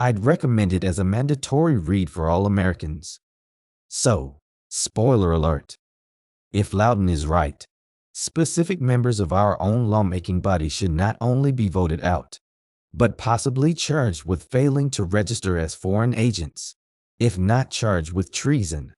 I'd recommend it as a mandatory read for all Americans. So, spoiler alert. If Loudon is right, specific members of our own lawmaking body should not only be voted out, but possibly charged with failing to register as foreign agents, if not charged with treason.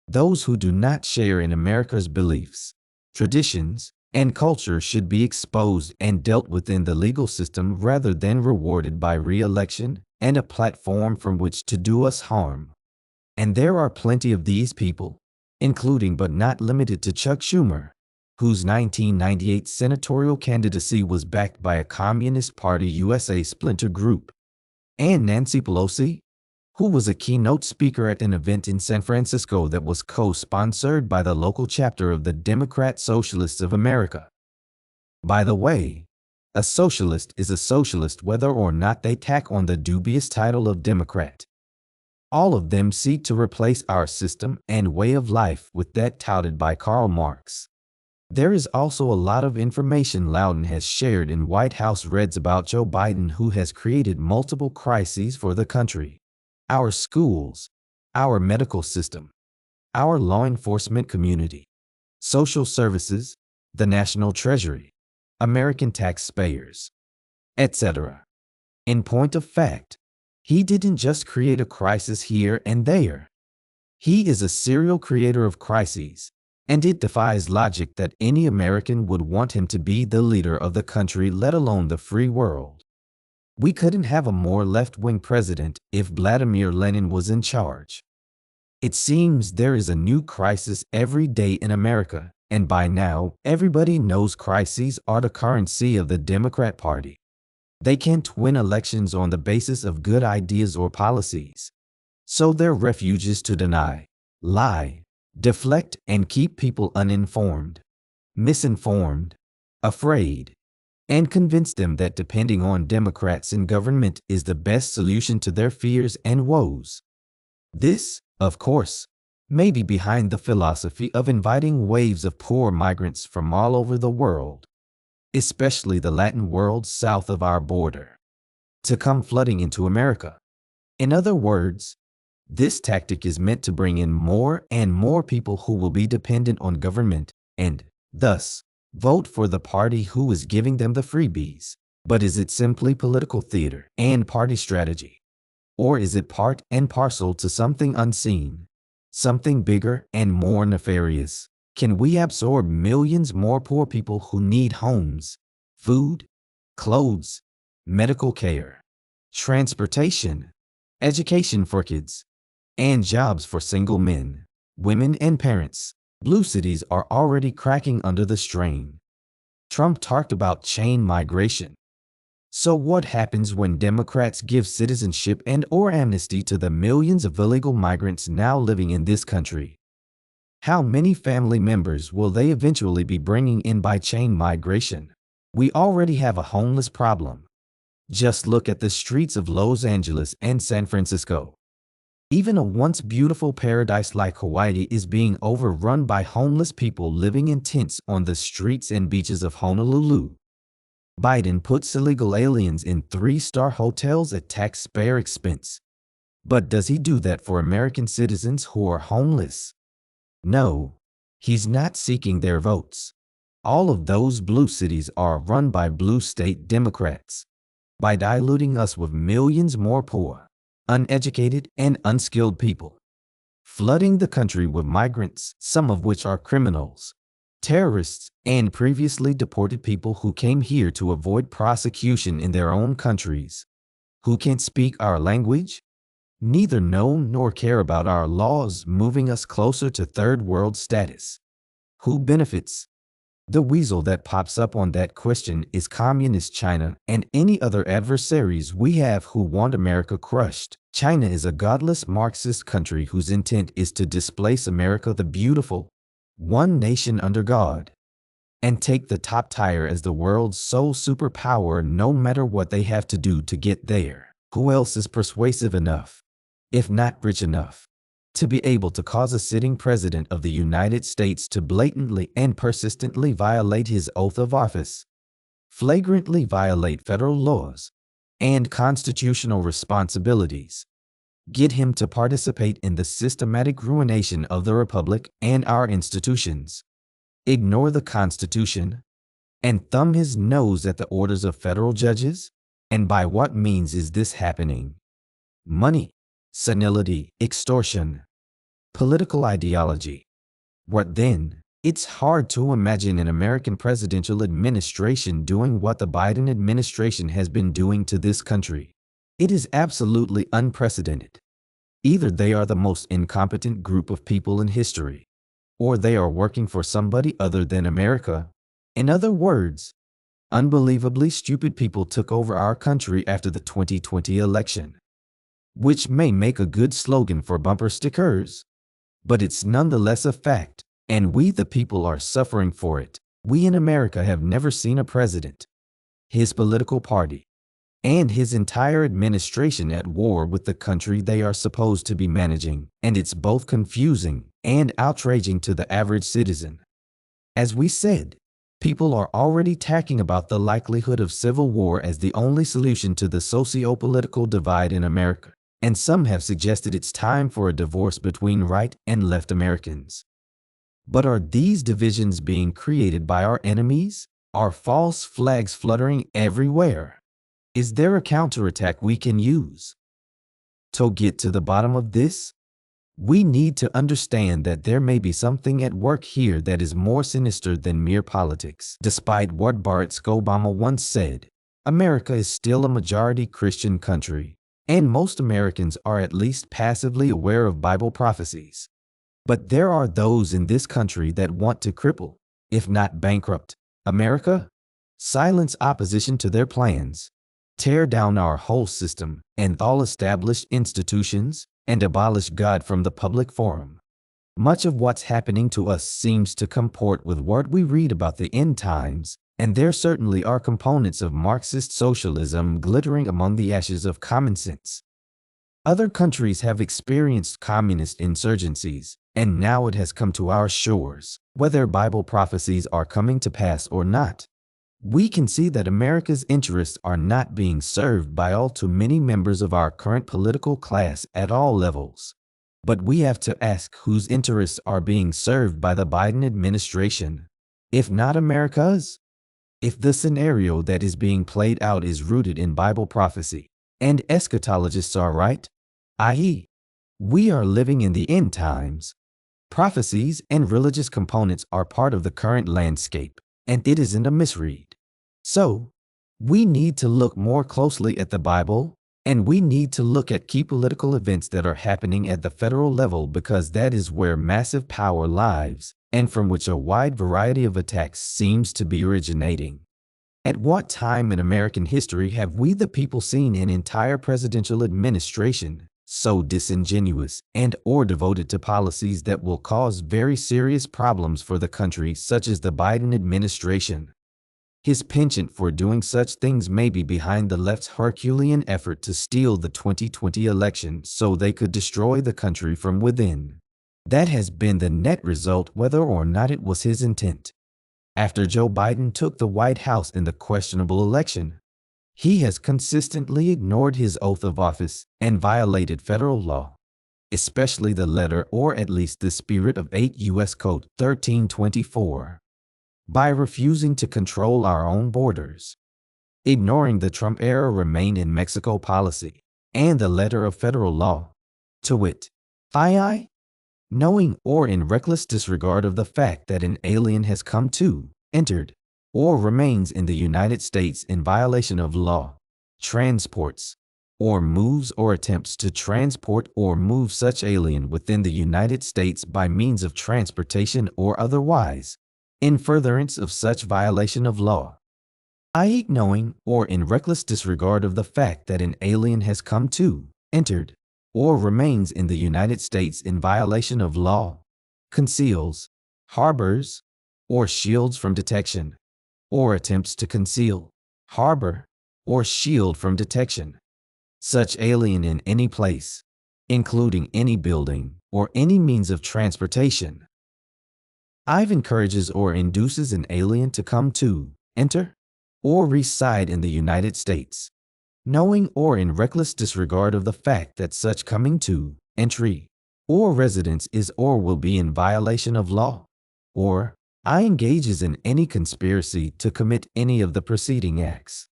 Those who do not share in America's beliefs, traditions, and culture should be exposed and dealt with in the legal system rather than rewarded by re-election and a platform from which to do us harm. And there are plenty of these people, including but not limited to Chuck Schumer, whose 1998 senatorial candidacy was backed by a Communist Party USA splinter group, and Nancy Pelosi, who was a keynote speaker at an event in San Francisco that was co-sponsored by the local chapter of the Democrat Socialists of America. By the way, a socialist is a socialist whether or not they tack on the dubious title of Democrat. All of them seek to replace our system and way of life with that touted by Karl Marx. There is also a lot of information Loudon has shared in White House Reds about Joe Biden, who has created multiple crises for the country. Our schools, our medical system, our law enforcement community, social services, the national treasury, American taxpayers, etc. In point of fact, he didn't just create a crisis here and there. He is a serial creator of crises, and it defies logic that any American would want him to be the leader of the country, let alone the free world. We couldn't have a more left-wing president if Vladimir Lenin was in charge. It seems there is a new crisis every day in America, and by now, everybody knows crises are the currency of the Democrat Party. They can't win elections on the basis of good ideas or policies. So their refuge is to deny, lie, deflect, and keep people uninformed, misinformed, afraid, and convince them that depending on Democrats in government is the best solution to their fears and woes. This, of course, may be behind the philosophy of inviting waves of poor migrants from all over the world, especially the Latin world south of our border, to come flooding into America. In other words, this tactic is meant to bring in more and more people who will be dependent on government and, thus, vote for the party who is giving them the freebies. But is it simply political theater and party strategy? Or is it part and parcel to something unseen, something bigger and more nefarious? Can we absorb millions more poor people who need homes, food, clothes, medical care, transportation, education for kids, and jobs for single men, women, and parents? Blue cities are already cracking under the strain. Trump talked about chain migration. So what happens when Democrats give citizenship and/or amnesty to the millions of illegal migrants now living in this country? How many family members will they eventually be bringing in by chain migration? We already have a homeless problem. Just look at the streets of Los Angeles and San Francisco. Even a once beautiful paradise like Hawaii is being overrun by homeless people living in tents on the streets and beaches of Honolulu. Biden puts illegal aliens in 3-star hotels at taxpayer expense. But does he do that for American citizens who are homeless? No, he's not seeking their votes. All of those blue cities are run by blue state Democrats. By diluting us with millions more poor, uneducated, and unskilled people, flooding the country with migrants, some of which are criminals, terrorists, and previously deported people who came here to avoid prosecution in their own countries, who can't speak our language, neither know nor care about our laws, moving us closer to third world status. Who benefits? The weasel that pops up on that question is Communist China and any other adversaries we have who want America crushed. China is a godless Marxist country whose intent is to displace America the beautiful, one nation under God, and take the top tier as the world's sole superpower no matter what they have to do to get there. Who else is persuasive enough, if not rich enough, to be able to cause a sitting president of the United States to blatantly and persistently violate his oath of office, flagrantly violate federal laws, and constitutional responsibilities. Get him to participate in the systematic ruination of the Republic and our institutions. Ignore the Constitution and thumb his nose at the orders of federal judges? And by what means is this happening? Money, senility, extortion, political ideology. What then? It's hard to imagine an American presidential administration doing what the Biden administration has been doing to this country. It is absolutely unprecedented. Either they are the most incompetent group of people in history, or they are working for somebody other than America. In other words, unbelievably stupid people took over our country after the 2020 election, which may make a good slogan for bumper stickers, but it's nonetheless a fact, and we the people are suffering for it. We in America have never seen a president, his political party, and his entire administration at war with the country they are supposed to be managing, and it's both confusing and outraging to the average citizen. As we said, people are already talking about the likelihood of civil war as the only solution to the socio-political divide in America, and some have suggested it's time for a divorce between right and left Americans. But are these divisions being created by our enemies? Are false flags fluttering everywhere? Is there a counterattack we can use? To get to the bottom of this, we need to understand that there may be something at work here that is more sinister than mere politics. Despite what Barack Obama once said, America is still a majority Christian country, and most Americans are at least passively aware of Bible prophecies. But there are those in this country that want to cripple, if not bankrupt, America, silence opposition to their plans, tear down our whole system and all established institutions, and abolish God from the public forum. Much of what's happening to us seems to comport with what we read about the end times, and there certainly are components of Marxist socialism glittering among the ashes of common sense. Other countries have experienced communist insurgencies, and now it has come to our shores. Whether Bible prophecies are coming to pass or not, we can see that America's interests are not being served by all too many members of our current political class at all levels. But we have to ask whose interests are being served by the Biden administration, if not America's? If the scenario that is being played out is rooted in Bible prophecy, and eschatologists are right, i.e., we are living in the end times, prophecies and religious components are part of the current landscape, and it isn't a misread. So, we need to look more closely at the Bible, and we need to look at key political events that are happening at the federal level because that is where massive power lies, and from which a wide variety of attacks seems to be originating. At what time in American history have we the people seen an entire presidential administration so disingenuous and or devoted to policies that will cause very serious problems for the country, such as the Biden administration? His penchant for doing such things may be behind the left's Herculean effort to steal the 2020 election so they could destroy the country from within. That has been the net result, whether or not it was his intent. After Joe Biden took the White House in the questionable election, he has consistently ignored his oath of office and violated federal law, especially the letter or at least the spirit of 8 U.S. Code 1324. By refusing to control our own borders, ignoring the Trump-era Remain in Mexico policy, and the letter of federal law, to wit, II, knowing or in reckless disregard of the fact that an alien has come to, entered, or remains in the United States in violation of law, transports, or moves or attempts to transport or move such alien within the United States by means of transportation or otherwise, in furtherance of such violation of law, i.e. knowing or in reckless disregard of the fact that an alien has come to, entered, or remains in the United States in violation of law, conceals, harbors, or shields from detection, or attempts to conceal, harbor, or shield from detection such alien in any place, including any building or any means of transportation. IV encourages or induces an alien to come to, enter, or reside in the United States, knowing or in reckless disregard of the fact that such coming to, entry, or residence is or will be in violation of law, or I engages in any conspiracy to commit any of the preceding acts.